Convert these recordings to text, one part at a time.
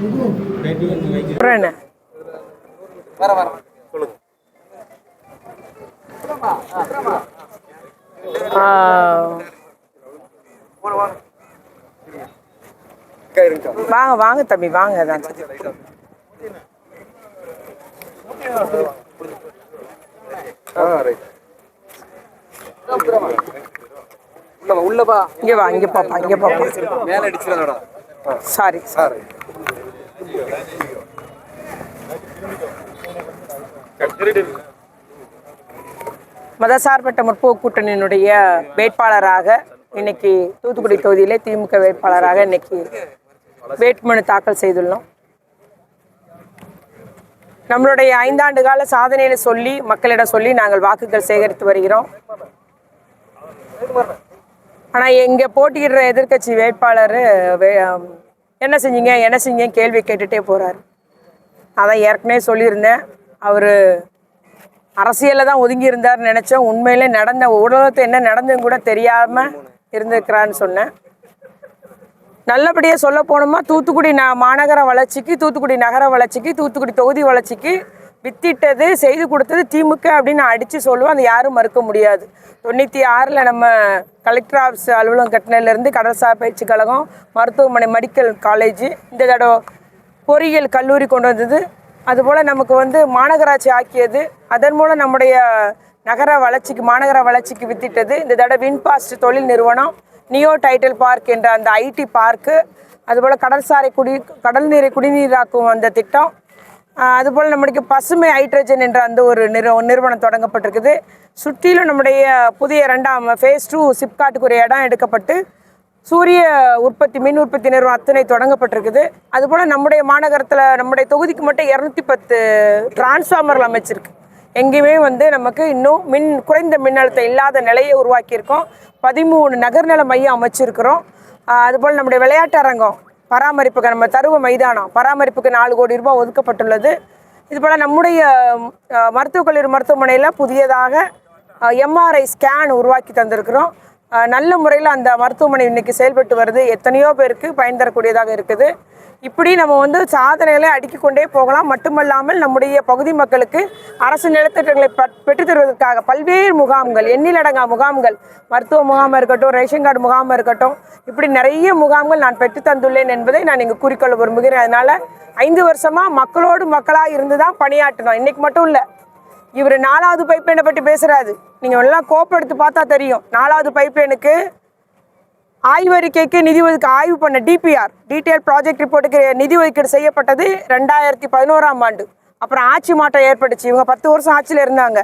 அப்புறம் என்ன வாங்க வாங்க தம்பி வாங்க. அதான் இங்க வா, இங்க பாப்பா, இங்க பாப்பா. மேல அடிச்சுடா. Sorry sorry. மதசார்பற்ற முற்போக்கு கூட்டணியினுடைய வேட்பாளராக இன்னைக்கு தூத்துக்குடி தொகுதியிலே திமுக வேட்பாளராக இன்னைக்கு வேட்புமனு தாக்கல் செய்துள்ளோம். நம்மளுடைய 5 ஆண்டு கால சாதனையில சொல்லி மக்களிடம் சொல்லி நாங்கள் வாக்குகள் சேகரித்து வருகிறோம். ஆனால் இங்கே போட்டியிடுற எதிர்கட்சி வேட்பாளர் என்ன செஞ்சீங்க கேள்வி கேட்டுகிட்டே போகிறார். அதான் ஏற்கனவே சொல்லியிருந்தேன், அவர் அரசியலில் தான் ஒதுங்கி இருந்தார்னு நினச்சோம். உண்மையிலே நடந்த உலகத்தை என்ன நடந்துன்னு கூட தெரியாமல் இருந்திருக்கிறான்னு சொன்னேன். நல்லபடியாக சொல்ல போனோமா, தூத்துக்குடி மாநகர வளர்ச்சிக்கு, தூத்துக்குடி நகர வளர்ச்சிக்கு, தூத்துக்குடி தொகுதி வளர்ச்சிக்கு வித்திட்டது செய்து கொடுத்தது திமுக அப்படின்னு அடித்து சொல்லுவோம். அதை யாரும் மறுக்க முடியாது. 96 நம்ம கலெக்டர் ஆஃபீஸ் அலுவலகம் கட்டினதுலேருந்து கடல்சார் பயிற்சி கழகம், மருத்துவமனை, மெடிக்கல் காலேஜ், இந்த தடவை பொறியியல் கல்லூரி கொண்டு வந்தது. அதுபோல் நமக்கு மாநகராட்சி ஆக்கியது. அதன் மூலம் நம்முடைய நகர வளர்ச்சிக்கு, மாநகர வளர்ச்சிக்கு வித்திட்டது. இந்த தடவை வின்பாஸ்ட் தொழில் நிறுவனம், நியோ டைட்டில் பார்க் என்ற அந்த ஐடி பார்க்கு, அதுபோல் கடல் நீரை குடிநீராக்கும் அந்த திட்டம், அதுபோல் நம்மளுக்கு பசுமை ஹைட்ரஜன் என்ற அந்த ஒரு நிறுவனம் தொடங்கப்பட்டிருக்குது. சுற்றிலும் நம்முடைய புதிய 2ஆம் ஃபேஸ் 2 சிப்காட்டுக்கு ஒரு இடம் எடுக்கப்பட்டு சூரிய உற்பத்தி, மின் உற்பத்தி நிறுவனம் அத்தனை தொடங்கப்பட்டிருக்குது. அதுபோல் நம்முடைய மாநகரத்தில் நம்முடைய தொகுதிக்கு மட்டும் 210 டிரான்ஸ்ஃபார்மர்கள் அமைச்சிருக்கு. எங்கேயுமே நமக்கு இன்னும் குறைந்த மின்னழுத்தம் இல்லாத நிலையை உருவாக்கியிருக்கோம். 13 நகர்நல மையம் அமைச்சிருக்கிறோம். அதுபோல் நம்முடைய விளையாட்டு அரங்கம் பராமரிப்புக்கு, நம்ம தருவ மைதானம் பராமரிப்புக்கு 4 கோடி ரூபாய் ஒதுக்கப்பட்டுள்ளது. இதுபோல் நம்முடைய மருத்துவக் கல்லூரி மருத்துவமனையில் புதியதாக எம்ஆர்ஐ ஸ்கேன் உருவாக்கி தந்திருக்கிறோம். நல்ல முறையில் அந்த மருத்துவமனை இன்றைக்கி செயல்பட்டு வருது. எத்தனையோ பேருக்கு பயன் தரக்கூடியதாக இருக்குது. இப்படி நம்ம சாதனைகளை அடுக்கிக் கொண்டே போகலாம். மட்டுமல்லாமல் நம்முடைய பகுதி மக்களுக்கு அரசு நலத்திட்டங்களை பெற்றுத்தருவதற்காக பல்வேறு முகாம்கள், எண்ணிலடங்கா முகாம்கள், மருத்துவ முகாமாக இருக்கட்டும், ரேஷன் கார்டு முகாமாக இருக்கட்டும், இப்படி நிறைய முகாம்கள் நான் பெற்று தந்துள்ளேன் என்பதை நான் இங்கே கூறிக்கொள்ள விரும்புகிறேன். அதனால் 5 வருஷமாக மக்களோடு மக்களாக இருந்து தான் பணியாற்றணும். இன்றைக்கி மட்டும் இல்லை, இவர் 4வது பைப்லைனை பற்றி பேசுகிறாரு. நீங்கள் எல்லாம் கோப்பெடுத்து பார்த்தா தெரியும். 4வது பைப்லைனுக்கு ஆய்வறிக்கைக்கு நிதி ஆய்வு பண்ண டிபிஆர், டீட்டெயில் ப்ராஜெக்ட் ரிப்போர்ட்டுக்கு நிதி ஒதுக்கீடு செய்யப்பட்டது 2011ஆம் ஆண்டு. அப்புறம் ஆட்சி மாற்றம் ஏற்பட்டுச்சு. இவங்க 10 வருஷம் ஆட்சியில் இருந்தாங்க.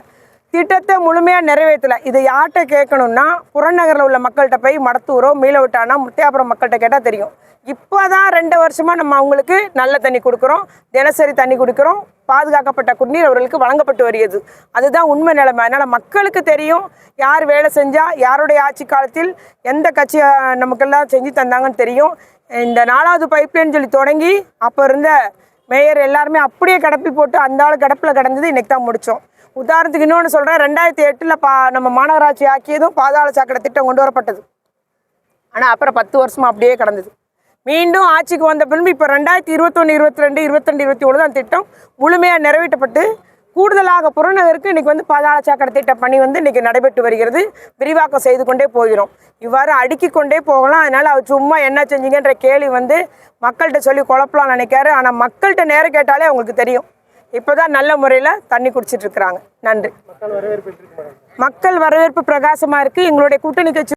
திட்டத்தை முழுமையாக நிறைவேற்றலை. இதை யார்கிட்ட கேட்கணும்னா, புறநகரில் உள்ள மக்கள்கிட்ட போய் மடத்தூரோ மீளவிட்டானா முத்தையாபுரம் மக்கள்கிட்ட கேட்டால் தெரியும். இப்போ தான் 2 வருஷமாக நம்ம அவங்களுக்கு நல்ல தண்ணி கொடுக்குறோம், தினசரி தண்ணி கொடுக்குறோம், பாதுகாக்கப்பட்ட குடிநீர் அவர்களுக்கு வழங்கப்பட்டு வருகிறது. அதுதான் உண்மை நிலைமை. அதனால் மக்களுக்கு தெரியும் யார் வேலை செஞ்சால், யாருடைய ஆட்சி காலத்தில் எந்த கட்சி நமக்கெல்லாம் செஞ்சு தந்தாங்கன்னு தெரியும். இந்த 4வது பைப்லைன் சொல்லி தொடங்கி அப்போ இருந்த மேயர் எல்லாருமே அப்படியே கடப்பில் போட்டு அந்த ஆள் கடப்பில் கடந்தது இன்றைக்கி தான் முடித்தோம். உதாரணத்துக்கு இன்னொன்று சொல்கிறேன், 2008 நம்ம மாநகராட்சி ஆக்கியதும் பாதாள சாக்கடை திட்டம் கொண்டு வரப்பட்டது. ஆனால் அப்புறம் 10 வருஷமாக அப்படியே கடந்தது. மீண்டும் ஆட்சிக்கு வந்த பின்பு இப்போ 2021, 22, 22, 21 தான் திட்டம் முழுமையாக நிறைவேற்றப்பட்டு கூடுதலாக புறநகருக்கு இன்றைக்கி பாதாள சாக்கடை திட்ட பணி இன்றைக்கி நடைபெற்று வருகிறது. விரிவாக்கம் செய்து கொண்டே போகிறோம். இவ்வாறு அடுக்கிக் கொண்டே போகலாம். அதனால் அவர் சும்மா என்ன செஞ்சீங்கன்ற கேள்வி மக்கள்கிட்ட சொல்லி குழப்பலாம் நினைக்காரு. ஆனால் மக்கள்கிட்ட நேரம் கேட்டாலே அவங்களுக்கு தெரியும். இப்போ தான் நல்ல முறையில் தண்ணி குடிச்சிட்டு இருக்கிறாங்க. நன்றி. மக்கள் வரவேற்பு பிரகாசமாக இருக்குது. எங்களுடைய கூட்டணி கட்சி